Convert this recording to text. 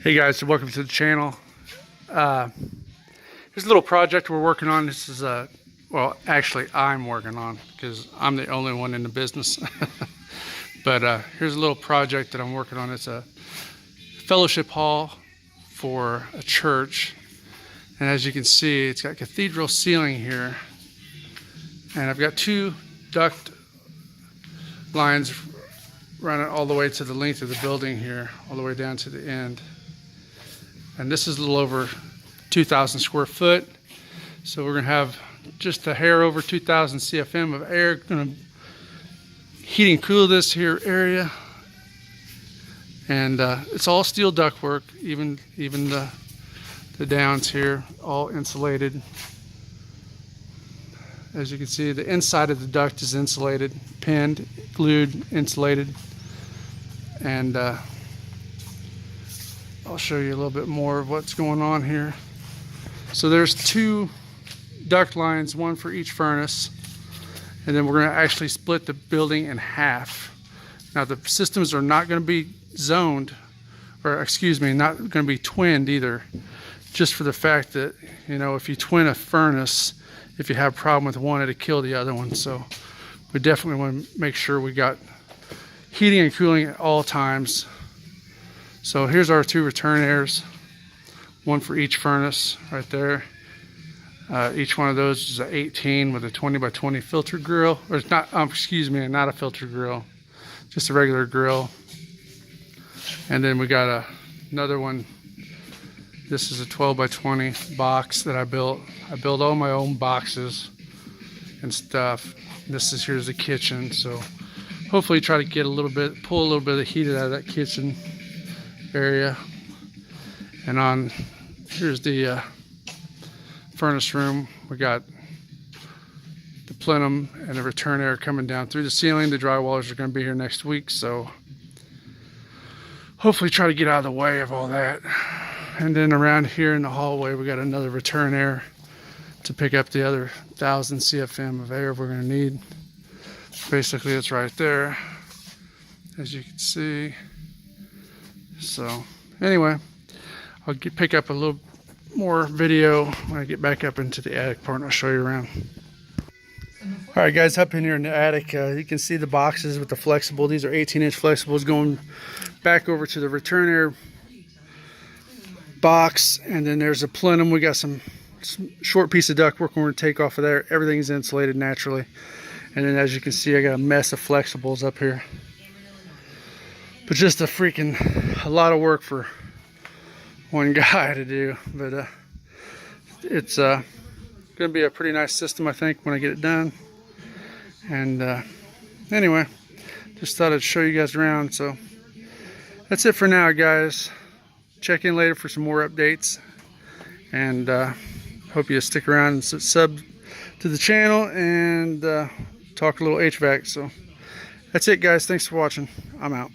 Hey guys, welcome to the channel. Here's a little project we're working on. This is well, actually I'm working on because I'm the only one in the business. But here's a little project that I'm working on. It's a fellowship hall for a church. And as you can see, it's got cathedral ceiling here. And I've got two duct lines running all the way to the length of the building here, all the way down to the end. And this is a little over 2,000 square foot. So we're gonna have just a hair over 2,000 CFM of air. Gonna heat and cool this here area. And it's all steel ductwork, even the downs here, all insulated. As you can see, the inside of the duct is insulated, pinned, glued, insulated. And I'll show you a little bit more of what's going on here. So there's two duct lines, one for each furnace. And then we're gonna actually split the building in half. Now the systems are not gonna be zoned, or excuse me, not gonna be twinned either. Just for the fact that, you know, if you twin a furnace, if you have a problem with one, it'll kill the other one. So we definitely want to make sure we got heating and cooling at all times. So here's our two return airs, one for each furnace right there. Each one of those is an 18 with a 20 by 20 filter grill, or it's not, excuse me, not a filter grill, just a regular grill. And then we got another one. This is a 12 by 20 box that I built. I build all my own boxes and stuff. Here's the kitchen. So hopefully try to get a little bit, pull a little bit of heat out of that kitchen area. And here's the furnace room. We got the plenum and the return air coming down through the ceiling. The drywallers are going to be here next week, so hopefully try to get out of the way of all that. And then around here in the hallway, we got another return air to pick up the other 1,000 CFM of air we're going to need. Basically, it's right there, as you can see. So anyway, I'll pick up a little more video when I get back up into the attic part, and I'll show you around. All right, guys, up in here in the attic, you can see the boxes with the flexible. These are 18-inch flexibles going back over to the return air box, and then there's a plenum. We got some short piece of ductwork we're going to take off of there. Everything's insulated naturally. And then as you can see, I got a mess of flexibles up here. But just a lot of work for one guy to do. But it's going to be a pretty nice system, I think, when I get it done. And anyway, just thought I'd show you guys around. So that's it for now, guys. Check in later for some more updates. And hope you stick around and sub to the channel and talk a little HVAC. So that's it, guys. Thanks for watching. I'm out.